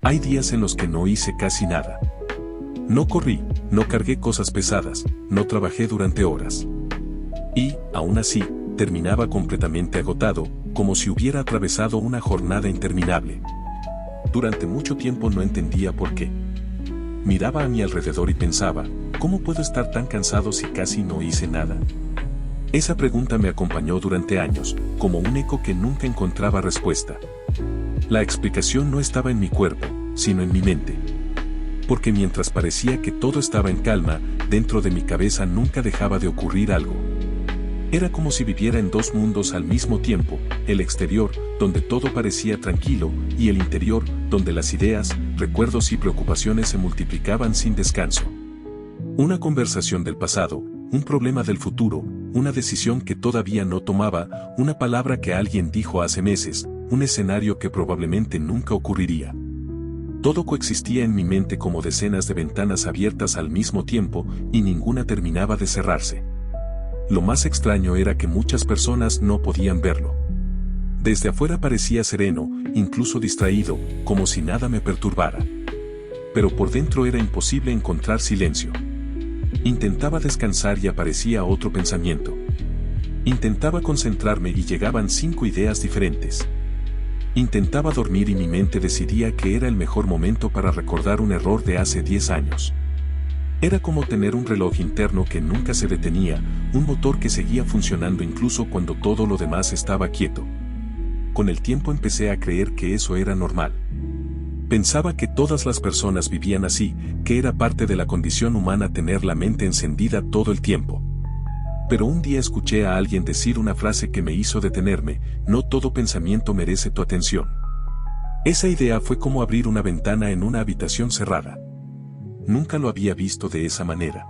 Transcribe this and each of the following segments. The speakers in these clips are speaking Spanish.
Hay días en los que no hice casi nada. No corrí, no cargué cosas pesadas, no trabajé durante horas. Y, aún así, terminaba completamente agotado, como si hubiera atravesado una jornada interminable. Durante mucho tiempo no entendía por qué. Miraba a mi alrededor y pensaba, ¿cómo puedo estar tan cansado si casi no hice nada? Esa pregunta me acompañó durante años, como un eco que nunca encontraba respuesta. La explicación no estaba en mi cuerpo, sino en mi mente. Porque mientras parecía que todo estaba en calma, dentro de mi cabeza nunca dejaba de ocurrir algo. Era como si viviera en dos mundos al mismo tiempo, el exterior, donde todo parecía tranquilo, y el interior, donde las ideas, recuerdos y preocupaciones se multiplicaban sin descanso. Una conversación del pasado, un problema del futuro, una decisión que todavía no tomaba, una palabra que alguien dijo hace meses, un escenario que probablemente nunca ocurriría. Todo coexistía en mi mente como decenas de ventanas abiertas al mismo tiempo, y ninguna terminaba de cerrarse. Lo más extraño era que muchas personas no podían verlo. Desde afuera parecía sereno, incluso distraído, como si nada me perturbara. Pero por dentro era imposible encontrar silencio. Intentaba descansar y aparecía otro pensamiento. Intentaba concentrarme y llegaban 5 ideas diferentes. Intentaba dormir y mi mente decidía que era el mejor momento para recordar un error de hace 10 años. Era como tener un reloj interno que nunca se detenía, un motor que seguía funcionando incluso cuando todo lo demás estaba quieto. Con el tiempo empecé a creer que eso era normal. Pensaba que todas las personas vivían así, que era parte de la condición humana tener la mente encendida todo el tiempo. Pero un día escuché a alguien decir una frase que me hizo detenerme: no todo pensamiento merece tu atención. Esa idea fue como abrir una ventana en una habitación cerrada. Nunca lo había visto de esa manera.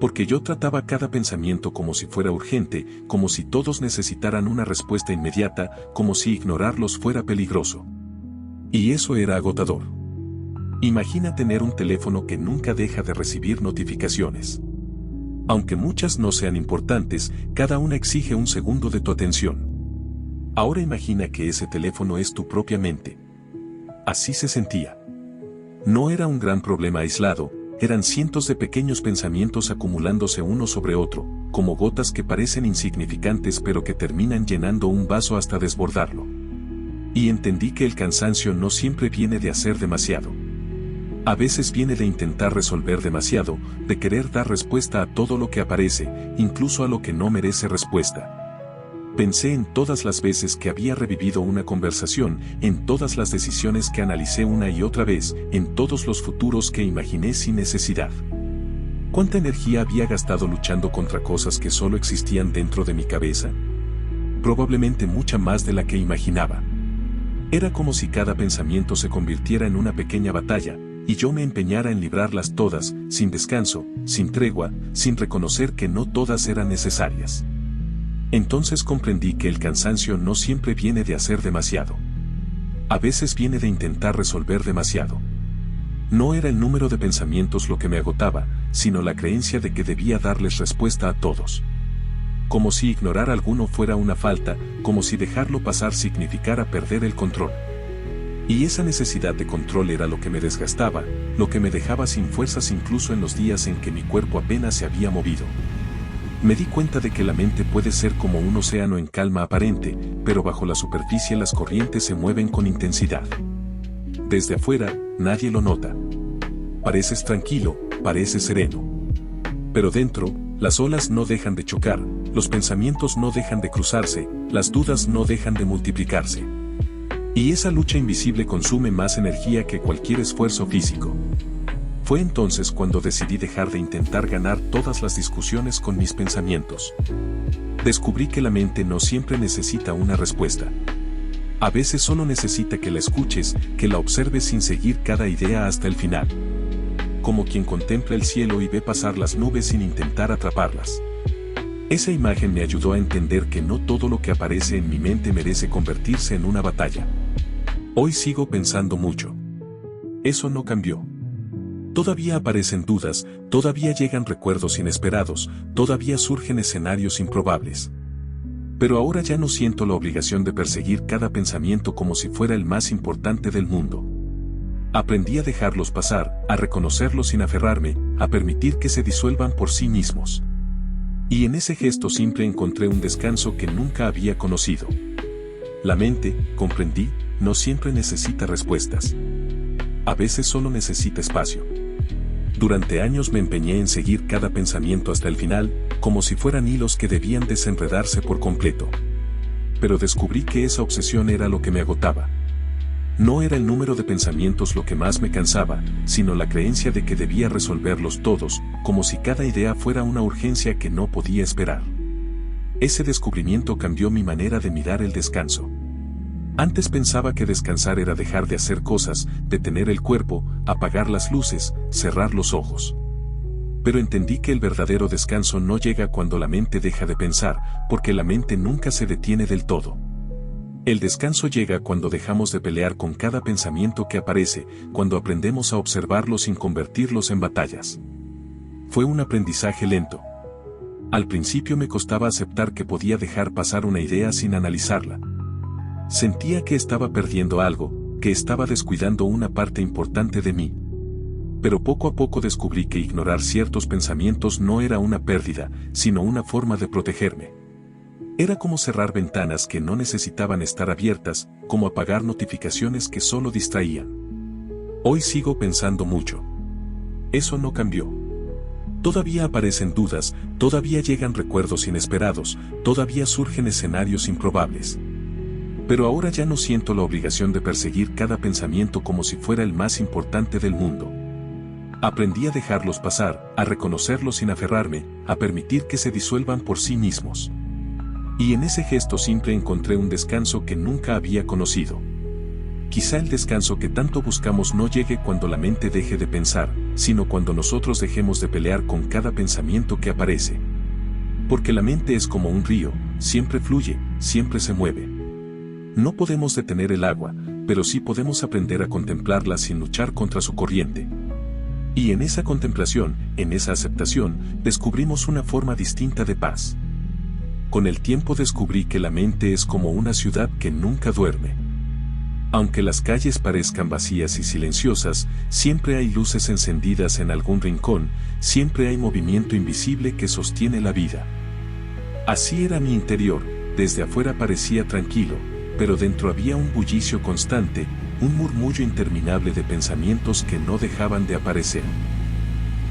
Porque yo trataba cada pensamiento como si fuera urgente, como si todos necesitaran una respuesta inmediata, como si ignorarlos fuera peligroso. Y eso era agotador. Imagina tener un teléfono que nunca deja de recibir notificaciones. Aunque muchas no sean importantes, cada una exige un segundo de tu atención. Ahora imagina que ese teléfono es tu propia mente. Así se sentía. No era un gran problema aislado, eran cientos de pequeños pensamientos acumulándose uno sobre otro, como gotas que parecen insignificantes pero que terminan llenando un vaso hasta desbordarlo. Y entendí que el cansancio no siempre viene de hacer demasiado. A veces viene de intentar resolver demasiado, de querer dar respuesta a todo lo que aparece, incluso a lo que no merece respuesta. Pensé en todas las veces que había revivido una conversación, en todas las decisiones que analicé una y otra vez, en todos los futuros que imaginé sin necesidad. ¿Cuánta energía había gastado luchando contra cosas que solo existían dentro de mi cabeza? Probablemente mucha más de la que imaginaba. Era como si cada pensamiento se convirtiera en una pequeña batalla, y yo me empeñara en librarlas todas, sin descanso, sin tregua, sin reconocer que no todas eran necesarias. Entonces comprendí que el cansancio no siempre viene de hacer demasiado. A veces viene de intentar resolver demasiado. No era el número de pensamientos lo que me agotaba, sino la creencia de que debía darles respuesta a todos. Como si ignorar alguno fuera una falta, como si dejarlo pasar significara perder el control. Y esa necesidad de control era lo que me desgastaba, lo que me dejaba sin fuerzas incluso en los días en que mi cuerpo apenas se había movido. Me di cuenta de que la mente puede ser como un océano en calma aparente, pero bajo la superficie las corrientes se mueven con intensidad. Desde afuera, nadie lo nota. Pareces tranquilo, pareces sereno. Pero dentro, las olas no dejan de chocar, los pensamientos no dejan de cruzarse, las dudas no dejan de multiplicarse. Y esa lucha invisible consume más energía que cualquier esfuerzo físico. Fue entonces cuando decidí dejar de intentar ganar todas las discusiones con mis pensamientos. Descubrí que la mente no siempre necesita una respuesta. A veces solo necesita que la escuches, que la observes sin seguir cada idea hasta el final. Como quien contempla el cielo y ve pasar las nubes sin intentar atraparlas. Esa imagen me ayudó a entender que no todo lo que aparece en mi mente merece convertirse en una batalla. Hoy sigo pensando mucho. Eso no cambió. Todavía aparecen dudas, todavía llegan recuerdos inesperados, todavía surgen escenarios improbables. Pero ahora ya no siento la obligación de perseguir cada pensamiento como si fuera el más importante del mundo. Aprendí a dejarlos pasar, a reconocerlos sin aferrarme, a permitir que se disuelvan por sí mismos. Y en ese gesto simple encontré un descanso que nunca había conocido. La mente, comprendí, no siempre necesita respuestas. A veces solo necesita espacio. Durante años me empeñé en seguir cada pensamiento hasta el final, como si fueran hilos que debían desenredarse por completo. Pero descubrí que esa obsesión era lo que me agotaba. No era el número de pensamientos lo que más me cansaba, sino la creencia de que debía resolverlos todos, como si cada idea fuera una urgencia que no podía esperar. Ese descubrimiento cambió mi manera de mirar el descanso. Antes pensaba que descansar era dejar de hacer cosas, detener el cuerpo, apagar las luces, cerrar los ojos. Pero entendí que el verdadero descanso no llega cuando la mente deja de pensar, porque la mente nunca se detiene del todo. El descanso llega cuando dejamos de pelear con cada pensamiento que aparece, cuando aprendemos a observarlos sin convertirlos en batallas. Fue un aprendizaje lento. Al principio me costaba aceptar que podía dejar pasar una idea sin analizarla. Sentía que estaba perdiendo algo, que estaba descuidando una parte importante de mí. Pero poco a poco descubrí que ignorar ciertos pensamientos no era una pérdida, sino una forma de protegerme. Era como cerrar ventanas que no necesitaban estar abiertas, como apagar notificaciones que solo distraían. Hoy sigo pensando mucho. Eso no cambió. Todavía aparecen dudas, todavía llegan recuerdos inesperados, todavía surgen escenarios improbables. Pero ahora ya no siento la obligación de perseguir cada pensamiento como si fuera el más importante del mundo. Aprendí a dejarlos pasar, a reconocerlos sin aferrarme, a permitir que se disuelvan por sí mismos. Y en ese gesto simple encontré un descanso que nunca había conocido. Quizá el descanso que tanto buscamos no llegue cuando la mente deje de pensar, sino cuando nosotros dejemos de pelear con cada pensamiento que aparece. Porque la mente es como un río, siempre fluye, siempre se mueve. No podemos detener el agua, pero sí podemos aprender a contemplarla sin luchar contra su corriente. Y en esa contemplación, en esa aceptación, descubrimos una forma distinta de paz. Con el tiempo descubrí que la mente es como una ciudad que nunca duerme. Aunque las calles parezcan vacías y silenciosas, siempre hay luces encendidas en algún rincón, siempre hay movimiento invisible que sostiene la vida. Así era mi interior, desde afuera parecía tranquilo, pero dentro había un bullicio constante, un murmullo interminable de pensamientos que no dejaban de aparecer.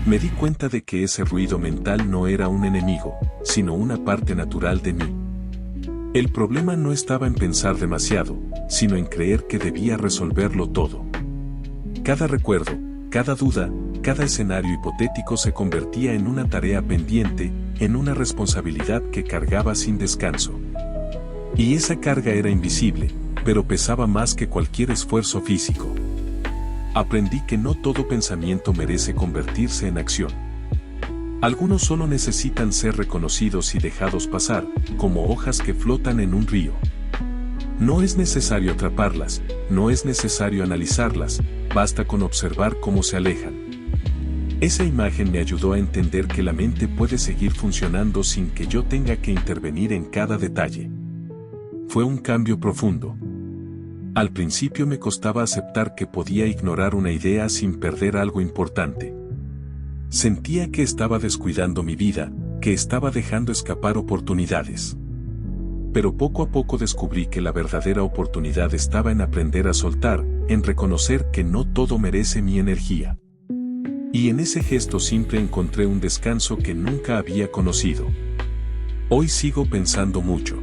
Me di cuenta de que ese ruido mental no era un enemigo, sino una parte natural de mí. El problema no estaba en pensar demasiado, sino en creer que debía resolverlo todo. Cada recuerdo, cada duda, cada escenario hipotético se convertía en una tarea pendiente, en una responsabilidad que cargaba sin descanso. Y esa carga era invisible, pero pesaba más que cualquier esfuerzo físico. Aprendí que no todo pensamiento merece convertirse en acción. Algunos solo necesitan ser reconocidos y dejados pasar, como hojas que flotan en un río. No es necesario atraparlas, no es necesario analizarlas, basta con observar cómo se alejan. Esa imagen me ayudó a entender que la mente puede seguir funcionando sin que yo tenga que intervenir en cada detalle. Fue un cambio profundo. Al principio me costaba aceptar que podía ignorar una idea sin perder algo importante. Sentía que estaba descuidando mi vida, que estaba dejando escapar oportunidades. Pero poco a poco descubrí que la verdadera oportunidad estaba en aprender a soltar, en reconocer que no todo merece mi energía. Y en ese gesto simple encontré un descanso que nunca había conocido. Hoy sigo pensando mucho.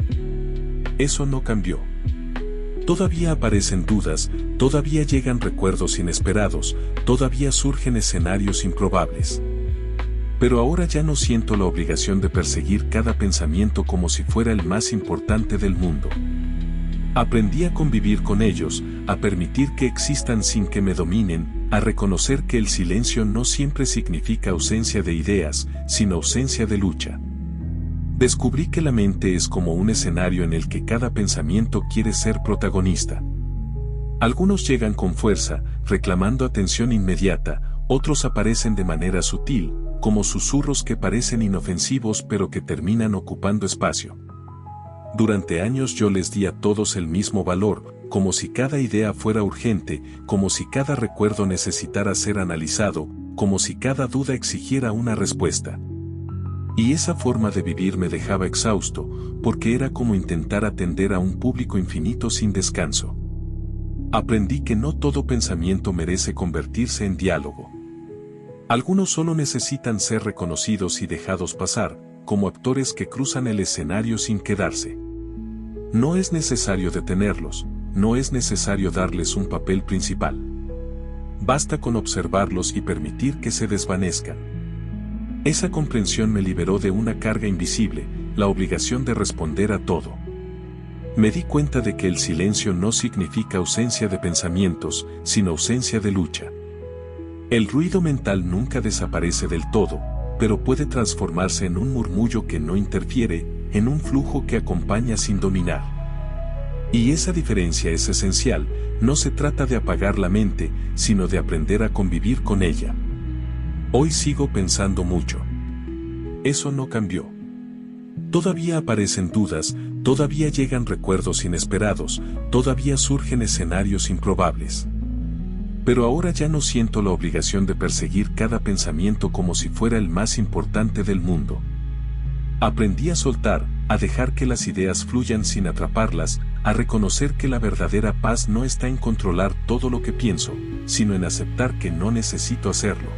Eso no cambió. Todavía aparecen dudas, todavía llegan recuerdos inesperados, todavía surgen escenarios improbables. Pero ahora ya no siento la obligación de perseguir cada pensamiento como si fuera el más importante del mundo. Aprendí a convivir con ellos, a permitir que existan sin que me dominen, a reconocer que el silencio no siempre significa ausencia de ideas, sino ausencia de lucha. Descubrí que la mente es como un escenario en el que cada pensamiento quiere ser protagonista. Algunos llegan con fuerza, reclamando atención inmediata, otros aparecen de manera sutil, como susurros que parecen inofensivos pero que terminan ocupando espacio. Durante años yo les di a todos el mismo valor, como si cada idea fuera urgente, como si cada recuerdo necesitara ser analizado, como si cada duda exigiera una respuesta. Y esa forma de vivir me dejaba exhausto, porque era como intentar atender a un público infinito sin descanso. Aprendí que no todo pensamiento merece convertirse en diálogo. Algunos solo necesitan ser reconocidos y dejados pasar, como actores que cruzan el escenario sin quedarse. No es necesario detenerlos, no es necesario darles un papel principal. Basta con observarlos y permitir que se desvanezcan. Esa comprensión me liberó de una carga invisible, la obligación de responder a todo. Me di cuenta de que el silencio no significa ausencia de pensamientos, sino ausencia de lucha. El ruido mental nunca desaparece del todo, pero puede transformarse en un murmullo que no interfiere, en un flujo que acompaña sin dominar. Y esa diferencia es esencial, no se trata de apagar la mente, sino de aprender a convivir con ella. Hoy sigo pensando mucho. Eso no cambió. Todavía aparecen dudas, todavía llegan recuerdos inesperados, todavía surgen escenarios improbables. Pero ahora ya no siento la obligación de perseguir cada pensamiento como si fuera el más importante del mundo. Aprendí a soltar, a dejar que las ideas fluyan sin atraparlas, a reconocer que la verdadera paz no está en controlar todo lo que pienso, sino en aceptar que no necesito hacerlo.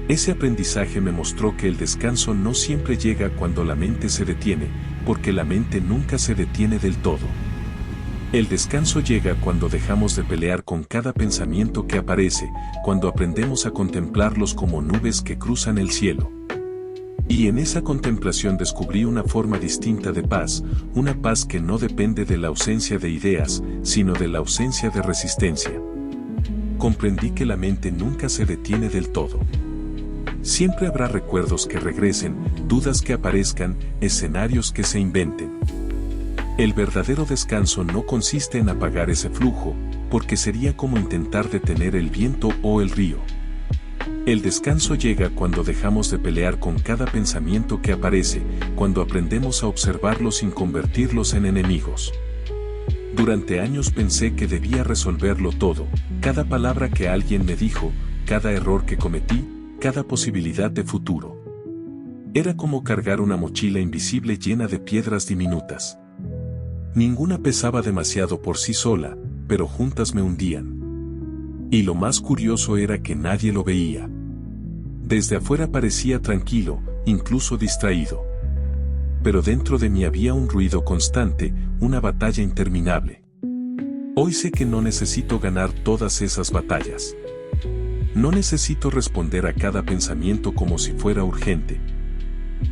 Ese aprendizaje me mostró que el descanso no siempre llega cuando la mente se detiene, porque la mente nunca se detiene del todo. El descanso llega cuando dejamos de pelear con cada pensamiento que aparece, cuando aprendemos a contemplarlos como nubes que cruzan el cielo. Y en esa contemplación descubrí una forma distinta de paz, una paz que no depende de la ausencia de ideas, sino de la ausencia de resistencia. Comprendí que la mente nunca se detiene del todo. Siempre habrá recuerdos que regresen, dudas que aparezcan, escenarios que se inventen. El verdadero descanso no consiste en apagar ese flujo, porque sería como intentar detener el viento o el río. El descanso llega cuando dejamos de pelear con cada pensamiento que aparece, cuando aprendemos a observarlos sin convertirlos en enemigos. Durante años pensé que debía resolverlo todo, cada palabra que alguien me dijo, cada error que cometí, cada posibilidad de futuro. Era como cargar una mochila invisible llena de piedras diminutas. Ninguna pesaba demasiado por sí sola, pero juntas me hundían. Y lo más curioso era que nadie lo veía. Desde afuera parecía tranquilo, incluso distraído. Pero dentro de mí había un ruido constante, una batalla interminable. Hoy sé que no necesito ganar todas esas batallas. No necesito responder a cada pensamiento como si fuera urgente.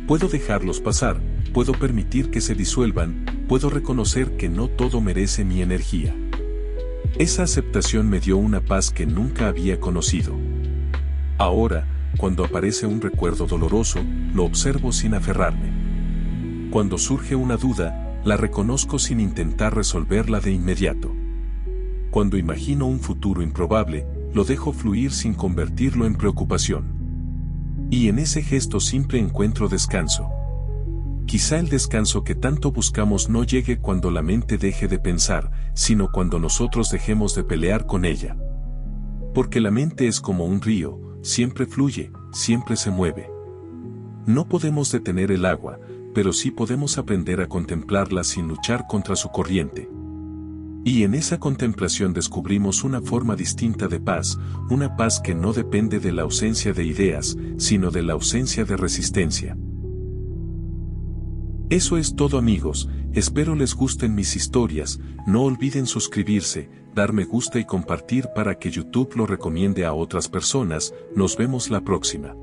Puedo dejarlos pasar, puedo permitir que se disuelvan, puedo reconocer que no todo merece mi energía. Esa aceptación me dio una paz que nunca había conocido. Ahora, cuando aparece un recuerdo doloroso, lo observo sin aferrarme. Cuando surge una duda, la reconozco sin intentar resolverla de inmediato. Cuando imagino un futuro improbable, lo dejo fluir sin convertirlo en preocupación. Y en ese gesto simple encuentro descanso. Quizá el descanso que tanto buscamos no llegue cuando la mente deje de pensar, sino cuando nosotros dejemos de pelear con ella. Porque la mente es como un río, siempre fluye, siempre se mueve. No podemos detener el agua, pero sí podemos aprender a contemplarla sin luchar contra su corriente. Y en esa contemplación descubrimos una forma distinta de paz, una paz que no depende de la ausencia de ideas, sino de la ausencia de resistencia. Eso es todo amigos, espero les gusten mis historias, no olviden suscribirse, dar me gusta y compartir para que YouTube lo recomiende a otras personas, nos vemos la próxima.